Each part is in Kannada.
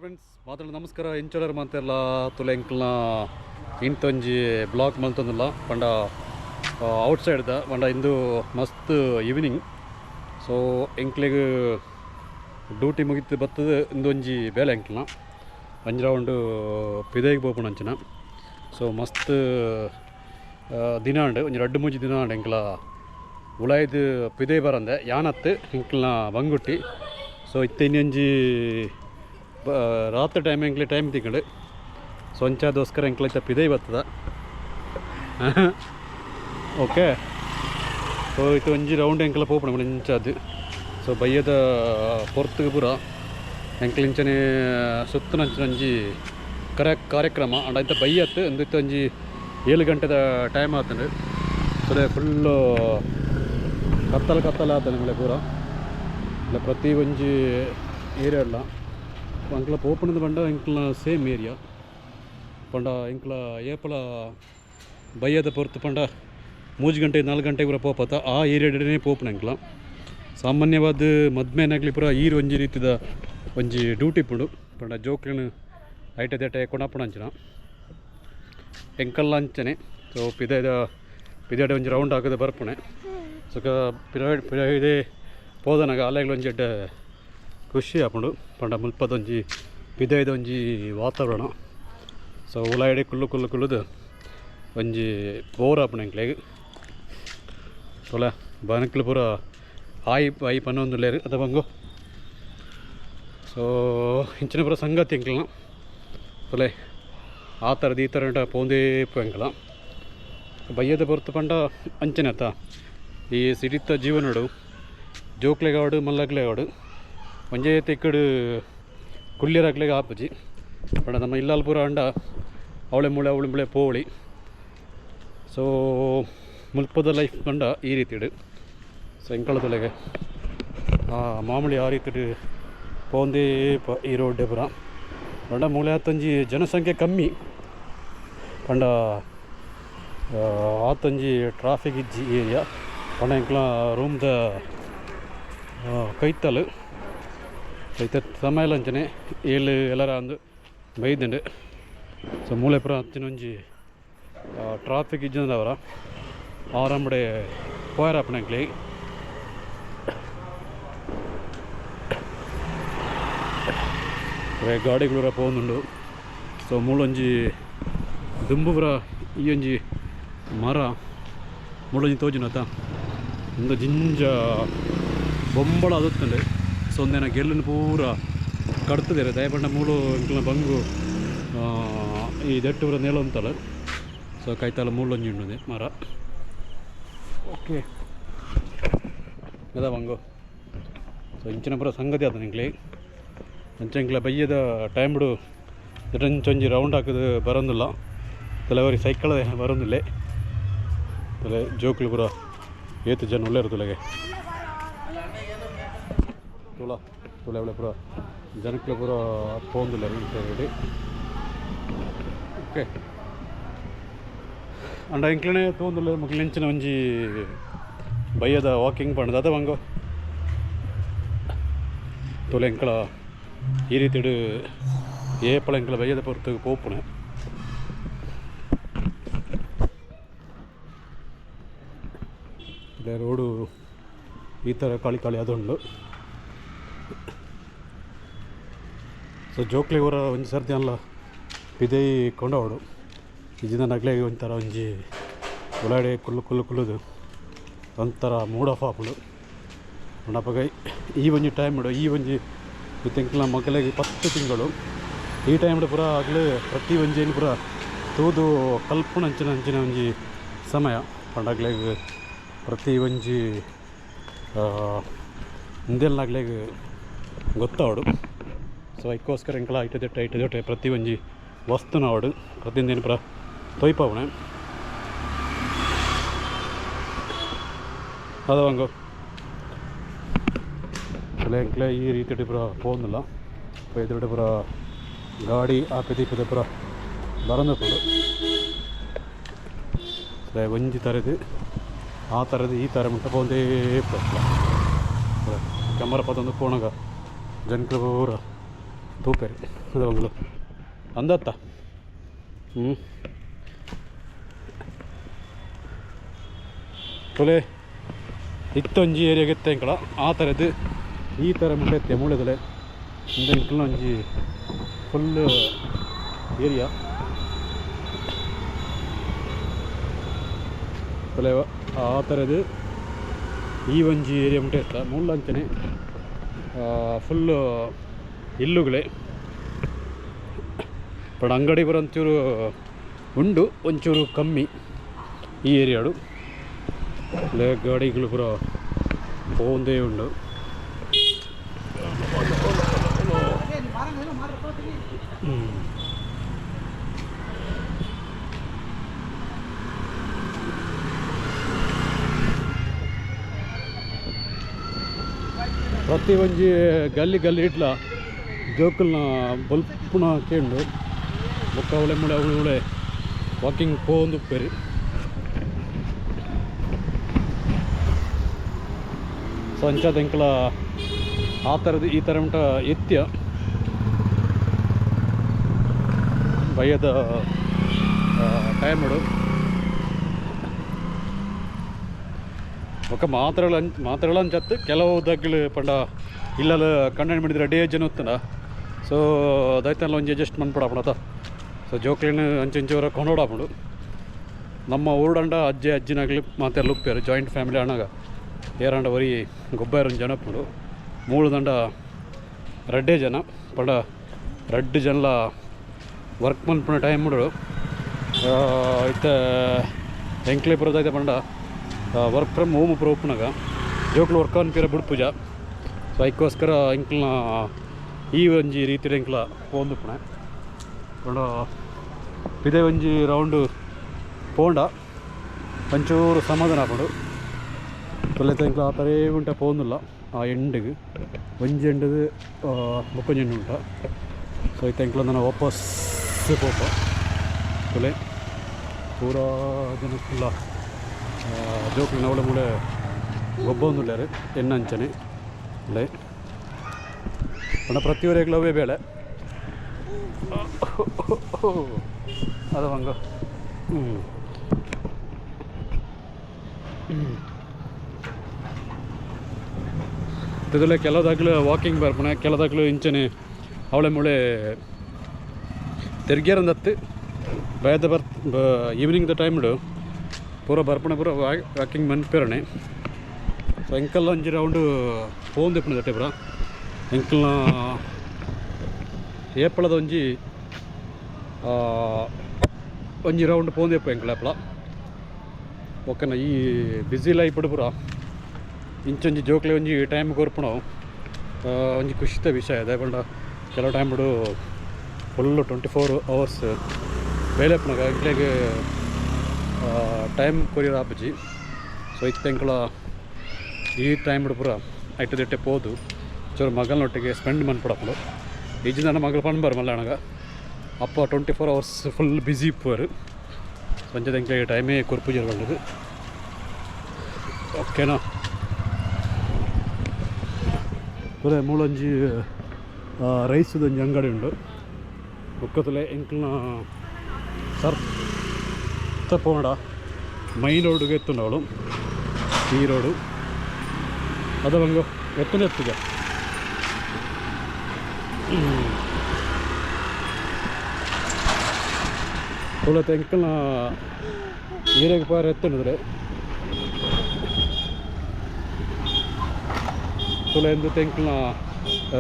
ಫ್ರೆಂಡ್ಸ್ ಮಾತಾಡೋದು ನಮಸ್ಕಾರ ಇಂಚೋಳರ್ ಮಾತೆಲ್ಲ ತುಲೆ ಎಂಕ್ಲನ ಇಂತೊಂಜಿ ಬ್ಲಾಗ್ ಮಲ್ತೊಂದುಲ್ಲ ಪಂಡ ಔಟ್ಸೈಡ್ದ ಪಂಡ ಇಂದು ಮಸ್ತ್ ಈವ್ನಿಂಗ್ ಸೊ ಎಂಕ್ಲೆಗ್ ಡ್ಯೂಟಿ ಮುಗಿತು ಬರ್ತದೆ ಇಂದೊಂಜಿ ಬೇಲೆ ಎಂಕ್ಲನ ಅಂಜಿ ರೌಂಡ್ ಪಿದೈಗೆ ಪೋಪುಣ ಅಂಚನ ಸೊ ಮಸ್ತ್ ದಿನ ಉಂಡು ಒಂಜಿ 2-3 ದಿನ ಉಂಡು ಎಂಕ್ಲ ಉಲಾಯ್ದು ಪಿದೈ ಬರಂದೆ ಯಾನತ್ತು ಎಂಕ್ಲನ ಬಂಗುಟ್ಟಿ ಸೊ ಇತ್ತೊಂಜಿ ರಾತ್ರಿ ಟೈಮ್ ಎಂಕ್ಲೆ ಟೈಮ್ ತಿಕ್ಕಂಡು ಸೊ ಅಂಚಾದೋಸ್ಕರ ಎಂಕ್ಲೈತ ಪಿದೈ ಬರ್ತದ ಓಕೆ ಸೊ ಇದು ಒಂಜಿ ರೌಂಡ್ ಎಂಕ್ಲ ಪೋಪುಣ ಇಂಚಾದ್ ಸೊ ಬಯ್ಯದ ಪೊರ್ತುಗು ಪೂರ ಎಂಕ್ಲಿಂಚನೆ ಸುತ್ತನಂಚಿ ಕಾರ್ಯಕ್ರಮ ಅಂಡ ಇಂಥ ಬೈಯತ್ತು ಇಂದಿತ್ತು ಒಂಜಿ 7 ಗಂಟೆದ ಟೈಮ್ ಆತಂಡು ಸೊ ಫುಲ್ಲು ಕತ್ತಲು ಆತಂಡು ನಿಮ್ಮಲೆ ಪೂರ ಇಲ್ಲ ಪ್ರತಿ ಒಂಜಿ ಏರಿಯಾ ಇಲ್ಲ ಅಂಕ್ಲ ಪೋಪುಣದ ಪಂಡ ಎಂಕ್ಲ ಸೇಮ್ ಏರಿಯಾ ಪಂಡ ಎಂಕ್ಲ ಏಪಲ ಬಯ್ಯದ ಪೊರ್ತು ಪಂಡ 3 ಗಂಟೆ 4 ಗಂಟೆಗೆ ಪೂರ ಪೋಪತ್ತ ಆ ಏರಿಯಾಡೇ ಪೋಪುಣ ಎಂಕ್ಲ ಸಾಮಾನ್ಯವಾದ ಮದ್ಮೇನಾಗ್ಲಿ ಪೂರ ಈರು ಒಂಜಿ ರೀತಿದ ಒಂಜಿ ಡ್ಯೂಟಿ ಪುಂಡು ಪಂಡ ಜೋಕ್ಲಿನ ಐಟೆ ದೇಟೆ ಕೊಣಪುಣ ಅಂಚನ ಎಂಕಲ್ಲ ಅಂಚನೆ ಸೊ ಪಿದಾಡೆ ಒಂಜಿ ರೌಂಡ್ ಹಾಕದೆ ಬರ್ಪುಣೆ ಸೊ ಪಿರಾಯಿಡೆ ಪೋದನಾಗ ಅಲೆಗ್ಲ ಒಂಜಿ ಎಡ್ಡೆ ಖುಷಿ ಆಪುಂಡು ಪಂಡ ಮುಲ್ಪದೊಂಜಿ ಪಿದಾಯ್ದ ಒಂಜಿ ವಾತಾವರಣ ಸೊ ಉಲಾಯಿಡೆ ಕುಲ್ಲುದು ಒಂಜಿ ಬೋರ್ ಆಪುಣ ಎಂಕ್ಲೆಗ್ ತೊಲ ಬನಕ್ಲು ಪೂರ ಆಯಿ ಪನ್ನೊಂದು ಲೇರು ಅದ ಬಂಗು ಸೊ ಇಂಚಿನ ಪೂರ ಸಂಗತಿ ಎಂಕ್ಲನ ತೊಲೆ ಆ ಥರದ್ದು ಈ ಥರ ಪೋಂದೇ ಎಂಕ್ಲ ಬಯ್ಯದ ಹೊರ್ತು ಪಂಡ ಅಂಚನೆ ಆತ ಈ ಸಿಡಿತ ಜೀವನಡು ಜೋಕ್ಲೆಗಾಡು ಮಲ್ಲಗ್ಲೆಗಾಡು ಒಂಜೇ ತೆಕ್ಕಡು ಕುಳ್ಳಿರಾಗ್ಲೆಗೆ ಆಪುಜಿ ಪಂಡ ನಮ್ಮ ಇಲ್ಲಾಲ್ ಪೂರ ಅಂಡ ಅವಳೆ ಮುಳೆ ಪೋಳಿ ಸೊ ಮುಲ್ಪದ ಲೈಫ್ ಪಂಡ ಈ ರೀತಿಡು ಸೊ ಎಂಕಳ ತೊಲೆಗೆ ಮಾಮೂಲಿ ಆ ರೀತಿ ಪೋಂದೇ ಈ ರೋಡ್ಡೆ ಪೂರ ಪಂಡ ಮೂಲೆ ಆತಂಜಿ ಜನಸಂಖ್ಯೆ ಕಮ್ಮಿ ಪಂಡ ಆತಂಜಿ ಟ್ರಾಫಿಕ್ ಇಜ್ಜಿ ಏರಿಯಾ ಪಂಡ ಎಂಕ್ಲ ರೂಮ್ದ ಕೈತಲು ಸಮಯ ಅಂಚನೆ ಏಳು ಎಲ್ಲರ ಅಂದು ಬೈದಂಡು ಸೊ ಮೂಲೆ ಪುರ ಹಚ್ಚಿನೊಂಜಿ ಟ್ರಾಫಿಕ್ ಇಜ್ಜಂದವರ ಆರಂಬಡೆ ಪೋಯರಾಪಣ ಎಂಕ್ಲೆ ಗಾಡಿಗಳು ಪೋಂದುಂಡು ಸೊ ಮೂಲೊಂಜಿ ದುಂಬು ಪುರ ಈ ಒಂಜಿ ಮರ ಮೂಲೊಂಜಿ ತೋಜಿನತ ಒಂದು ಜಿಂಜ ಬೊಂಬಳ ಅದುತ್ತಂಡು ಸೊ ಒಂದೇನ ಗೆಲ್ಲನ್ನು ಪೂರ ಕಡ್ತದೇರೆ ದಯಪಂಡ ಮೂಲು ಇಂಕ್ಲ ಬಂಗು ಈ ದೆಟ್ಟು ಪೂರ ನೇಲ ಉಂತಲ್ಲ ಸೊ ಕೈತಾಲ ಮೂಲೊಂಜಿ ಉಂಡು ಮರ ಓಕೆ ಅದ ಬಂಗು ಸೊ ಇಂಚಿನ ಪೂರ ಸಂಗತಿ ಆದ ನಿಂಕ್ಲೆ ಅಂಚೆಂಕ್ಲ ಬಯ್ಯದ ಟೈಮ್ ಬಿಡು ಒಂಜಿ ರೌಂಡ್ ಹಾಕೋದು ಬರೋದಿಲ್ಲ ಕೆಲವರಿಗೆ ಸೈಕಲ್ ಬರೋದಿಲ್ಲ ತಲೆ ಜೋಕ್ಲು ಪೂರ ಏತು ಜನ ಒಳ್ಳೆ ತುಲೆಗೆ ತುಲೆ ಒಳ್ಳೆ ಪೂರ ಜನಕ್ಲೆ ಪೂರ ಪೋಂದಿಲ್ಲ ರೆಡಿ ಓಕೆ ಅಂಡ ಇಂಕ್ಲನೇ ತೋಂದಿಲ್ಲ ಮಕ್ಳಿಂಚಿನ ಒಂಜಿ ಬಯ್ಯದ ವಾಕಿಂಗ್ ಪಂಡದ ಅದ ಬಂಗೋ ತುಲೆ ಎಂಕ್ಲ ಈ ರೀತಿ ಏಪಳ ಎಂಕ್ಲ ಬಯ್ಯದ ಪೊರ್ತು ಪೋಪುಣೆ ರೋಡು ಈ ಥರ ಕಾಳಿ ಅದೊಂಡು ಸೊ ಜೋಕ್ಲಿ ಊರ ಒಂಜಿ ಸರ್ತಿ ಅಲ್ಲ ಪಿದೈ ಕೊಂಡವಡು ಇಜಿನ ನಗ್ಲೆಗೆ ಒಂಥರ ಒಂಜಿ ಉಲಾಡೆ ಕುಲ್ಲುದು ಒಂಥರ ಮೂಡ್ ಆಫ್ ಆಪುಡು ನಪಗೈ ಈ ಒಂಜಿ ಟೈಮ್ ಇಡು ಈ ಒಂಜಿ ತೆಂಕ್ಲ ಮಕ್ಕಳಿಗೆ 10 ತಿಂಗಳು ಈ ಟೈಮ್ ಪೂರ ಆಗಲೇ ಪ್ರತಿ ಒಂಜೇನು ಪೂರ ತೂದು ಕಲ್ಪುಣ ಅಂಚಿನ ಒಂಜಿ ಸಮಯ ಪಂಡಾಗ್ಲೆಗ್ ಪ್ರತಿ ಒಂಜಿ ಹಿಂದೆಲ್ಲಾಗ್ಲೆಗ್ ಗೊತ್ತಾವಡು ಸೊ ಅದಕ್ಕೋಸ್ಕರ ಎಂಕಲ ಐಟದೊಟ್ಟೆ ಪ್ರತಿ ಒಂಜಿ ವಸ್ತುನ ಅವಡು ಪ್ರತಿಯೊಂದೇನು ಪೂರ ತೊಯ್ಪವಣೆ ಅದ ಹಂಗು ಎಂಕ್ಲೆ ಈ ರೀತಿ ಪೂರ ಪೋಂದಿಲ್ಲ ಎದುರುಡೆ ಪೂರ ಗಾಡಿ ಆಪಿದ ಪೂರ ಬರಂದು ಒಂಜಿ ಥರದ್ದು ಆ ಥರದ್ದು ಈ ಥರ ಮುಟ್ಟ ಪೋಂದೇ ಕ್ಯಾಮರಾ ಪತ್ತೊಂದು ಕೋಣಗ ಜನಕ್ಲು ಪೂರ ತೂಪೇರಿ ಅದು ಮಂಗಳು ಅಂದತ್ತ ತೊಲೆ ಇತ್ತೊಂಜಿ ಏರಿಯಾಗೆತ್ತೆ ಇಂಕಳ ಆ ಥರದ್ದು ಈ ಥರ ಮುಂಡೆ ಮುಳೆದಲೆ ಮುಂದೆ ಇಂಕಲ್ನ ಒಂಜಿ ಫುಲ್ ಏರಿಯಾ ತೊಲೆ ಆ ಥರದ್ದು ಈ ಒಂಜಿ ಏರಿಯಾ ಮುಂಟೆ ಇತ್ತ ಮುಳ್ಳಂಚನೆ ಫುಲ್ಲು ಇಲ್ಲುಗಳೇ ಬಟ್ ಅಂಗಡಿ ಬರೋಂಚೂರು ಉಂಡು ಒಂಚೂರು ಕಮ್ಮಿ ಈ ಏರಿಯಾಡು ಗಾಡಿಗಳು ಪೂರ ಹೋಂದೇ ಉಂಡು ಪ್ರತಿ ಒಂಜಿ ಗಲ್ಲಿ ಇಟ್ಲ ಜೋಕಲ್ನ ಬಲ್ಪುನ ಕೇಂಡು ಬೊಕ್ಕ ಅವಳೆ ಮುಳೆ ಅವಳೆ ವಾಕಿಂಗ್ ಪೋಂದುಪ್ಪೇರಿ ಸಂಚಾದ ಎಂಕಲ ಆ ಥರದ್ದು ಈ ಥರ ಉಂಟ ಎತ್ಯ ಭಯದ ಟೈಮಡು ఒక మాత్రలంచత్తు ಕೆಲವು దగ్గలు పండ ఇళ్ళ కండెంట్ మిడిది రెడీ జನ వస్తుండ సో ದೈತಲ್ಲ ಒಂಜಿ ಅಡ್ಜಸ್ಟ್ ಮನ್ಪಡಾಪಣತ ಸೊ ಜೋಕ್ಲಿನ ಅಂಚಿಂಚೂರ ಕೊಂಡೋಡಾಪುಂಡು ನಮ್ಮ ಊರುಡಂಡ ಅಜ್ಜಿನಾಗಲಿ ಮಾತೆಲ್ಲ ಉಪ್ಪೇರು ಜಾಯಿಂಟ್ ಫ್ಯಾಮಿಲಿ ಅಣ್ಣಾಗ ಏರಂಡ ಒರಿ ಗೊಬ್ಬರ ಜನಪ್ಪುಂಡು ಮೂಳು ದಂಡ ರೆಡ್ಡೇ ಜನ ಪಂಡ ರೆಡ್ ಜನಲ ವರ್ಕ್ ಮನ್ಪುನ ಟೈಮ್ ಮುಡು ಇತ್ತ ಎಂಕ್ಲೆ ಬರೋದೈತೆ ಪಂಡ ವರ್ಕ್ ಫ್ರಮ್ ಹೋಮ್ ಪೂರ ಉಪ್ಪುನಾಗ ಜೋಕ್ಲು ವರ್ಕ್ ಆನ್ ಪೀರ ಬಿಡು ಪೂಜಾ ಸೊ ಅದಕ್ಕೋಸ್ಕರ ಇಂಕ್ಲ ಈ ಒಂಜಿ ರೀತಿ ಇಂಕ್ಲ ಪೋಂದುಪ್ಪುಣೆ ಪಂಡ ಇದೇ ಒಂಜಿ ರೌಂಡು ಪೋಂಡ ಒಂಚೂರು ಸಮಾಧಾನ ಆಪುಂಡು ತೊಲೆತ ಇಂಕ್ಲ ಆ ಥರ ಉಂಟ ಪೋಂದಿಲ್ಲ ಆ ಎಂಡಿಗೆ ಒಂಜಿ ಎಂಡಿಗೆ ಮುಕ್ಕೊಂಜಿ ಎಂಡು ಉಂಟ ಸೊ ಇತ್ತ ಇಂಕ್ಲ ನಾನು ವಾಪಸ್ ಪೋಪ ತೊಲೆ ಪೂರಾ ಜನಕ್ಕಿಲ್ಲ ಜೋಕ್ಲಿನ ಅವಳೆ ಮೂಳೆ ಗೊಬ್ಬೊಂದುಲ್ಲಾರೆ ಎನ್ನಂಚನೆ ಅಲ್ಲೇ ಪಂಡ ಪ್ರತಿಯೊರೆಗ್ಲು ಅವೇ ಬೇಳೆ ಅದು ಹಂಗ ಇದರಲ್ಲೇ ಕೆಲದಾಗ್ಲು ವಾಕಿಂಗ್ ಬರ್ಪಣೆ ಕೆಲದಾಗ್ಲು ಇಂಚನೆ ಅವಳೆ ಮೂಳೆ ತೆರಿಗೆರಂದತ್ತು ಬಯದ ಈವ್ನಿಂಗ್ ದ ಟೈಮ್ಡು ಪೂರ ಬರ್ಪಣೆ ಪೂರ ವಾಕಿಂಗ್ ಮನ್ಪೇರಣೆ ಸೊ ಎಂಕಲ್ ಒಂಜಿ ರೌಂಡು ಪೋಂದಿಪ್ಪುನ ದಟ್ಟೆ ಪೂರ ಎಂಕಲ್ನ ಏಪಳದ ಒಂಜಿ ರೌಂಡ್ ಪೋಂದಿಪ್ಪ ಎಂಕಲ್ ಏಪಳ ಓಕೆನಾ ಈ ಬ್ಯುಸಿ ಲೈಫ್ ಪೂರ ಇಂಚೊಂಜಿ ಜೋಕ್ಲೆ ಒಂಜಿ ಟೈಮ್ ಕೊರ್ಪುಣ ಒಂಜಿ ಖುಷಿತ ವಿಷಯ ಅದೇ ಪಂಡ ಕೆಲವು ಟೈಮ್ ಬಿಡು ಫುಲ್ಲು 24 hours ಬೇಲೆಪ್ಪನಾಗ ಇಂಕ್ಲೆಗೆ ಟೈಮ್ ಕೊರಿಯರ್ ಆಪಜಿ ಸೊ ಇತ್ತೆಂಕಳ ಈ ಟೈಮ್ ಪೂರ ಐಟದಿಟ್ಟೆ ಪೋದು ಚೂರು ಮಗನೊಟ್ಟಿಗೆ ಸ್ಪೆಂಡ್ ಮನ್ಪಡಪ್ಪಡು ಈಜಿನ ನನ್ನ ಮಗಳು ಪಂಡ್ ಬರಮಲ್ಲ ನನಗೆ ಅಪ್ಪ 24 hours ಫುಲ್ ಬ್ಯುಸಿ ಇಪ್ಪರು ಸಂಜೆ ಎಂಕ್ಲೆಗೆ ಟೈಮೇ ಕೊರ್ಪುಜರ್ ಬಂದದು ಓಕೆನಾ ಪೂರ ಮೂಲೊಂಜಿ ರೈಸ್ದೊಂಜಿ ಅಂಗಡಿ ಉಂಡು ಬುಕ್ಕತಲೆ ಎಂಕ್ಲನ ಸರ್ತ ಮೈನ್ ರೋಡ್ಗೆ ಎತ್ತುಂಡು ಅವಳು ಈ ರೋಡು ಅದು ಹಂಗೆ ಎತ್ತುಗ ಅವಳತ್ತೆ ಎಂಕಲ್ನ ಏರಿಯಾಗೆ ಪಾರ ಎತ್ತುಂಡಿದ್ರೆ ತುಲ ಎಂದು ಎಂಕಲ್ನ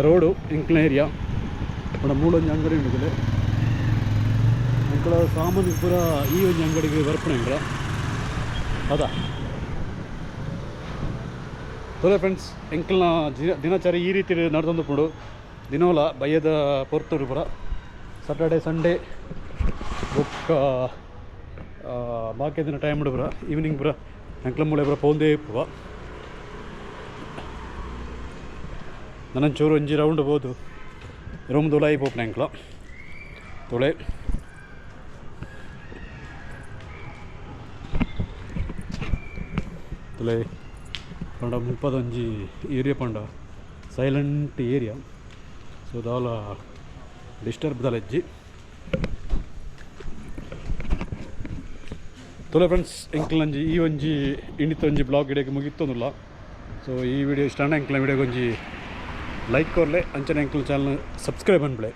ರೋಡು ಎಂಕಲ್ನ ಏರಿಯಾ ಅವಳ ಮೂಳೊಂಜಿ ಅಂಗಡಿ ಉಂಡಿದ್ರೆ ಎಂಕಳ ಸಾಮಾನ್ಯ ಪೂರ ಈ ಒಂಜಿ ಅಂಗಡಿಗೆ ಬರ್ಪಣೆ ಎಂಕಳ ಅದಾ ತೊಲೆ ಫ್ರೆಂಡ್ಸ್ ಎಂಕಲ್ನ ದಿನಚರಿ ಈ ರೀತಿ ನಡೆದೊಂದುಕೊಂಡು ದಿನೋಲ ಬಯ್ಯದ ಪೊರ್ತೂರು ಪೂರ ಸಾಟರ್ಡೆ ಸಂಡೇ ಬೊಕ್ಕ ಬಾಕಿ ದಿನ ಟೈಮ್ ಪೂರ ಈವ್ನಿಂಗ್ ಪೂರ ಎಂಕ್ಲ ಮೂಳೆ ಪೂರ ಪೋಂದೇ ಪೂವ ನನ್ನಂಚೂರು ಒಂಜಿ ರೌಂಡ್ ಬೋದು ರೂಮ್ ದೊಲಾಯಿ ಪೋಪನ ಎಂಕ್ಲ ತೊಳೆ ತೊಲೆ ಪಂಡ ಮುಲ್ಪದೊಂಜಿ ಏರಿಯಾ ಪಂಡ ಸೈಲೆಂಟ್ ಏರಿಯಾ ಸೊ ದಾಲ ಡಿಸ್ಟರ್ಬ್ ದಲೆಜ್ಜಿ ತೊಲೆ ಫ್ರೆಂಡ್ಸ್ ಎಂಕ್ಲಂಜಿ ಈ ಒಂಜಿ ಇಂಡಿತ್ತೊಂಜಿ ಬ್ಲಾಗ್ ಇಡಕ್ಕೆ ಮುಗಿತ್ತೊಂದುಲ್ಲ. ಸೊ ಈ ವಿಡಿಯೋ ಇಷ್ಟ ಎಂಕ್ಲ ವಿಡಿಯೋಗೆ ಒಂಜಿ ಲೈಕ್ ಕೊರಲೆ ಅಂಚನೆ ಎಂಕ್ಲ ಚಾನಲ್ ಸಬ್ಸ್ಕ್ರೈಬ್ ಅನ್ಬಿಳೆ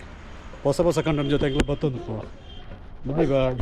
ಹೊಸ ಕಂಟೆಂಟ್ ಜೊತೆ ಎಂಕ್ಲ ಬತ್ತೊಂದು ಬಾಯ್ ಬಾಯ್.